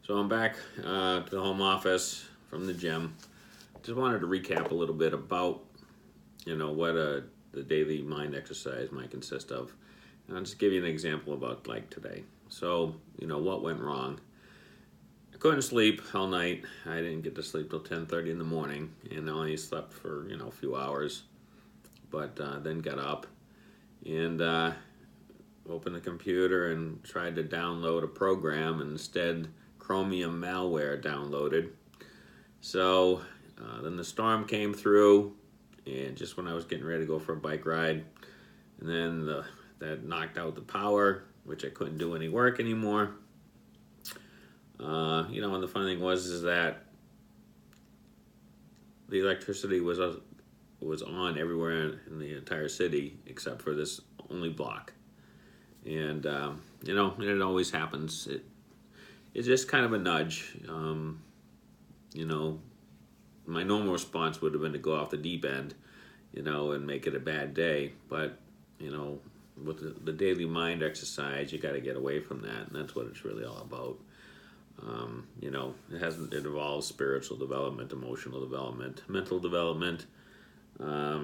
So I'm back to the home office from the gym. Just wanted to recap a little bit about, what the daily mind exercise might consist of. And I'll just give you an example about like today. So, what went wrong. I couldn't sleep all night. I didn't get to sleep till 10:30 in the morning, and I only slept for, a few hours. But then got up and opened the computer and tried to download a program, and instead Chromium malware downloaded. So then the storm came through, and just when I was getting ready to go for a bike ride, and then that knocked out the power, which I couldn't do any work anymore. And the funny thing was that the electricity was on everywhere in the entire city except for this only block. And it always happens. It's just kind of a nudge. My normal response would have been to go off the deep end, and make it a bad day. But with the daily mind exercise, you got to get away from that, and that's what it's really all about. It involves spiritual development, emotional development, mental development,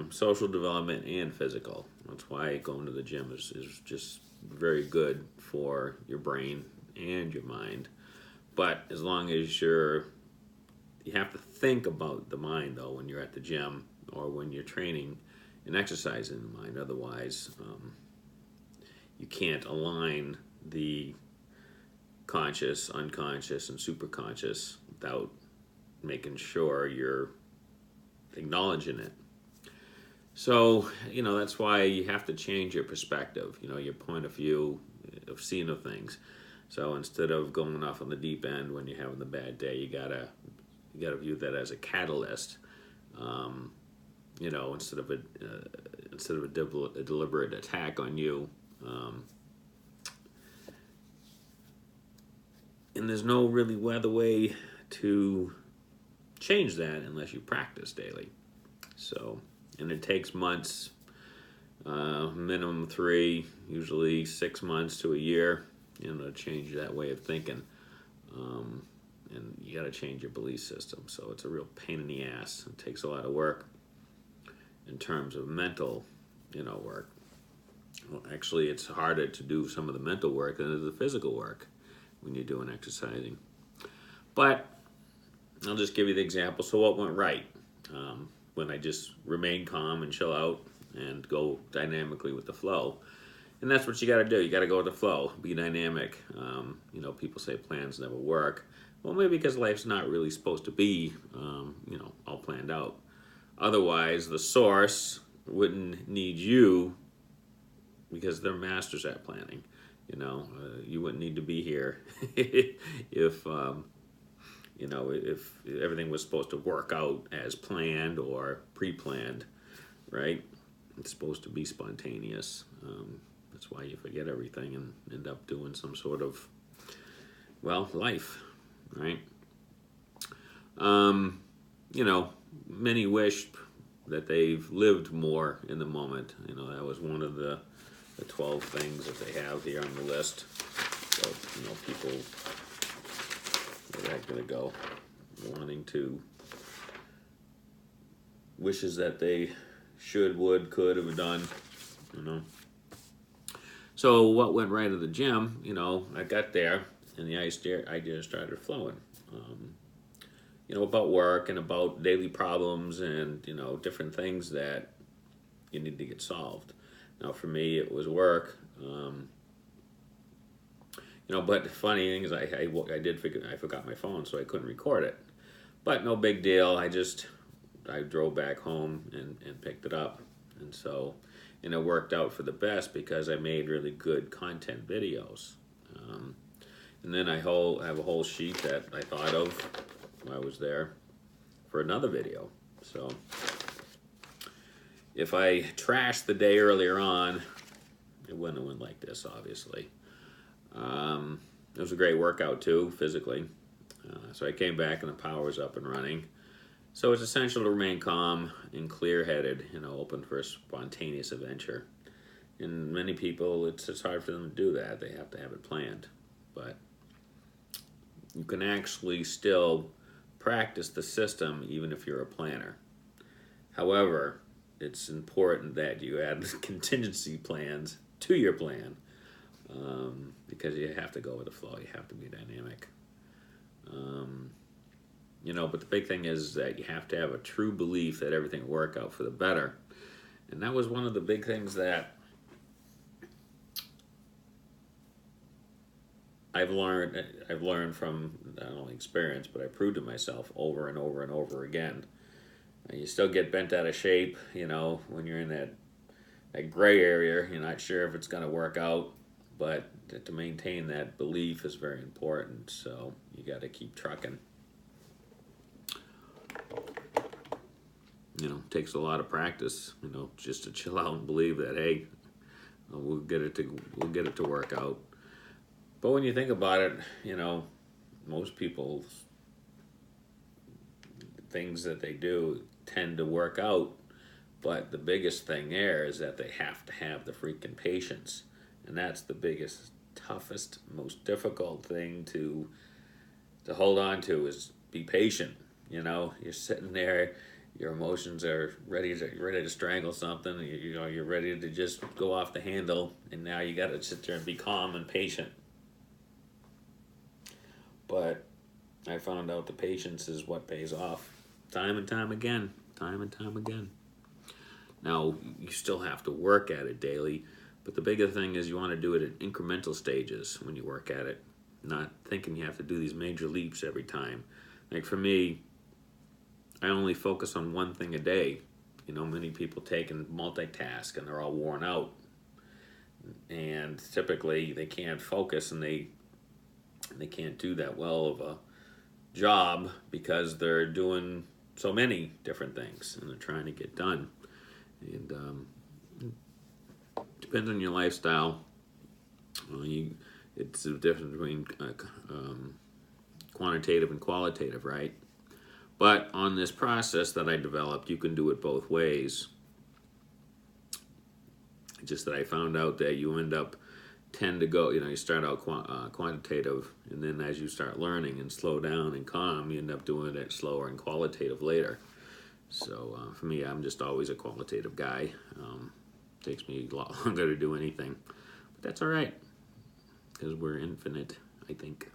social development, and physical. That's why going to the gym is just very good for your brain and your mind. But as long as you have to think about the mind, though, when you're at the gym or when you're training and exercising the mind. Otherwise, you can't align the conscious, unconscious, and superconscious without making sure you're acknowledging it. So, that's why you have to change your perspective, your point of view of seeing of things. So instead of going off on the deep end when you're having the bad day, you gotta view that as a catalyst. Instead of a deliberate attack on you. And there's no really other way to change that unless you practice daily. So, and it takes months, minimum 3, usually 6 months to a year, to change that way of thinking. And you got to change your belief system. So it's a real pain in the ass. It takes a lot of work in terms of mental, work. Well, actually, it's harder to do some of the mental work than the physical work when you're doing exercising. But I'll just give you the example. So what went right? When I just remain calm and chill out and go dynamically with the flow. And that's what you got to do. You got to go with the flow. Be dynamic. People say plans never work. Well, maybe because life's not really supposed to be, all planned out. Otherwise, the source wouldn't need you because they're masters at planning. You wouldn't need to be here if everything was supposed to work out as planned or pre-planned, right? It's supposed to be spontaneous. That's why you forget everything and end up doing some sort of, life, right? Many wish that they've lived more in the moment. That was one of the 12 things that they have here on the list. So, people, where that's going to go, wanting to, wishes that they should, would, could have done, So what went right at the gym, I got there and the idea started flowing. About work and about daily problems and, different things that you need to get solved. Now, for me, it was work. But the funny thing is I forgot my phone, so I couldn't record it. But no big deal. I drove back home and picked it up. And so, it worked out for the best because I made really good content videos. And then I have a whole sheet that I thought of when I was there for another video. So if I trashed the day earlier on, it wouldn't have went like this, obviously. It was a great workout too, physically. So I came back and the power was up and running. So it's essential to remain calm and clear-headed, open for a spontaneous adventure. And many people, it's hard for them to do that. They have to have it planned. But, you can actually still practice the system even if you're a planner. However, it's important that you add contingency plans to your plan, because you have to go with the flow. You have to be dynamic. But the big thing is that you have to have a true belief that everything will work out for the better. And that was one of the big things that I've learned from not only experience, but I proved to myself over and over and over again. You still get bent out of shape, when you're in that gray area. You're not sure if it's going to work out, but to maintain that belief is very important. So you got to keep trucking. Takes a lot of practice, just to chill out and believe that, hey, we'll get it to work out. But when you think about it, most people, things that they do tend to work out. But the biggest thing there is that they have to have the freaking patience. And that's the biggest, toughest, most difficult thing to hold on to, is be patient. You're sitting there, your emotions are ready to strangle something. You're ready to just go off the handle, and now you got to sit there and be calm and patient. But I found out the patience is what pays off time and time again. Now, you still have to work at it daily, but the bigger thing is you want to do it at incremental stages when you work at it, not thinking you have to do these major leaps every time. Like for me, I only focus on one thing a day. Many people take and multitask, and they're all worn out. And typically they can't focus, and they can't do that well of a job because they're doing so many different things and they're trying to get done. And depends on your lifestyle. It's the difference between quantitative and qualitative, right? But on this process that I developed, you can do it both ways. Just that I found out that you tend to go, you start out quantitative, and then as you start learning and slow down and calm, you end up doing it slower and qualitative later. So for me, I'm just always a qualitative guy. Takes me a lot longer to do anything, but that's all right, because we're infinite, I think.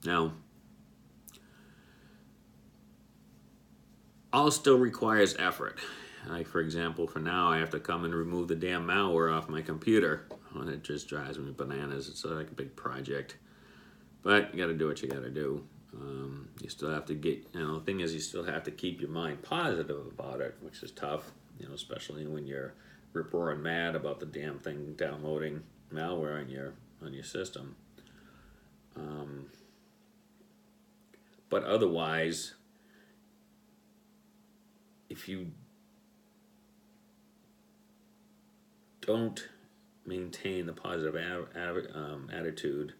Now, all still requires effort. Like, for example, for now, I have to come and remove the damn malware off my computer. And it just drives me bananas. It's like a big project. But you got to do what you got to do. You still have to the thing is, you still have to keep your mind positive about it, which is tough, especially when you're rip-roaring mad about the damn thing downloading malware on your system. But otherwise, if you don't maintain the positive attitude,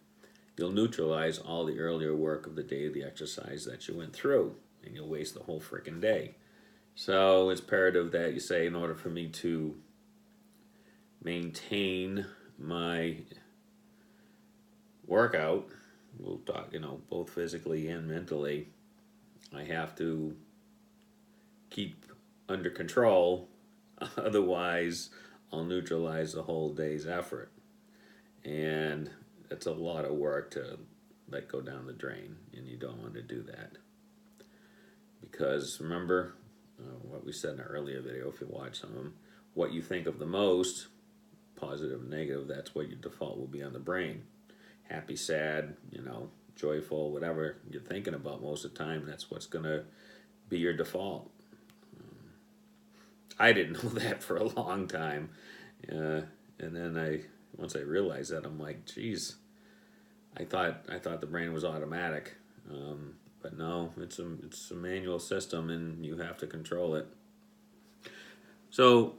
you'll neutralize all the earlier work of the day, the exercise that you went through, and you'll waste the whole freaking day. So it's imperative that you say, in order for me to maintain my workout, we'll talk, both physically and mentally, I have to keep under control. Otherwise, I'll neutralize the whole day's effort. And it's a lot of work to let go down the drain, and you don't want to do that. Because remember what we said in an earlier video, if you watch some of them, what you think of the most, positive and negative, that's what your default will be on the brain. Happy, sad, joyful, whatever you're thinking about most of the time, that's what's going to be your default. I didn't know that for a long time. And then once I realized that, I'm like, geez, I thought the brain was automatic. But no, it's a manual system, and you have to control it. So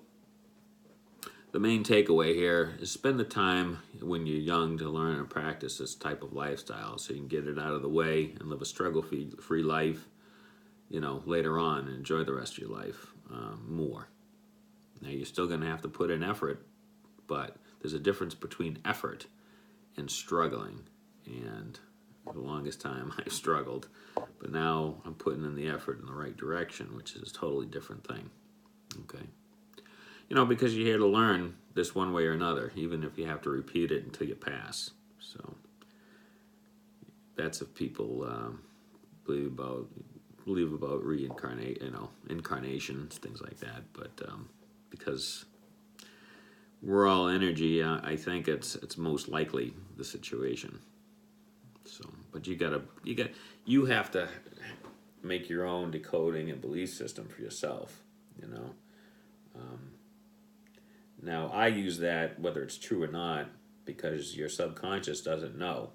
the main takeaway here is spend the time when you're young to learn and practice this type of lifestyle, so you can get it out of the way and live a struggle-free life, later on, and enjoy the rest of your life more. Now, you're still going to have to put in effort, but There's a difference between effort and struggling. And for the longest time, I've struggled. But now I'm putting in the effort in the right direction, which is a totally different thing. Okay? Because you're here to learn this one way or another, even if you have to repeat it until you pass. So that's if people believe about incarnations, things like that. But because we're all energy, I think it's most likely the situation. So, but you have to make your own decoding and belief system for yourself. Now I use that whether it's true or not because your subconscious doesn't know.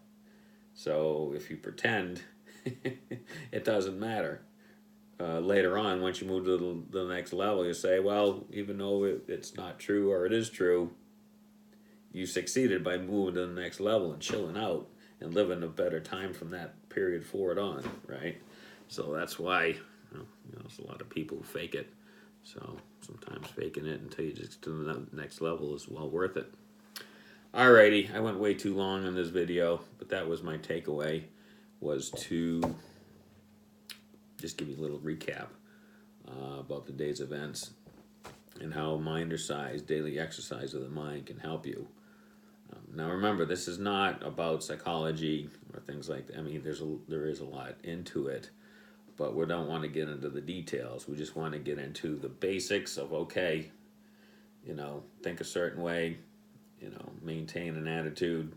So if you pretend, it doesn't matter. Later on, once you move to the next level, you say, well, even though it's not true or it is true, you succeeded by moving to the next level and chilling out and living a better time from that period forward on, right? So that's why there's a lot of people who fake it. So sometimes faking it until you just to the next level is well worth it. Alrighty, I went way too long in this video, but that was my takeaway, was to just give you a little recap about the day's events and how mind-sized daily exercise of the mind can help you. Now remember, this is not about psychology or things like that. I mean, there is a lot into it, but we don't want to get into the details. We just want to get into the basics of, okay, think a certain way, maintain an attitude.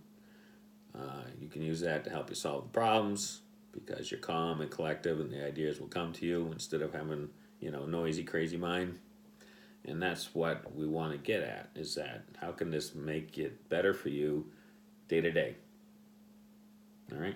You can use that to help you solve the problems because you're calm and collective and the ideas will come to you instead of having, noisy, crazy mind. And that's what we want to get at, is that how can this make it better for you day to day? All right?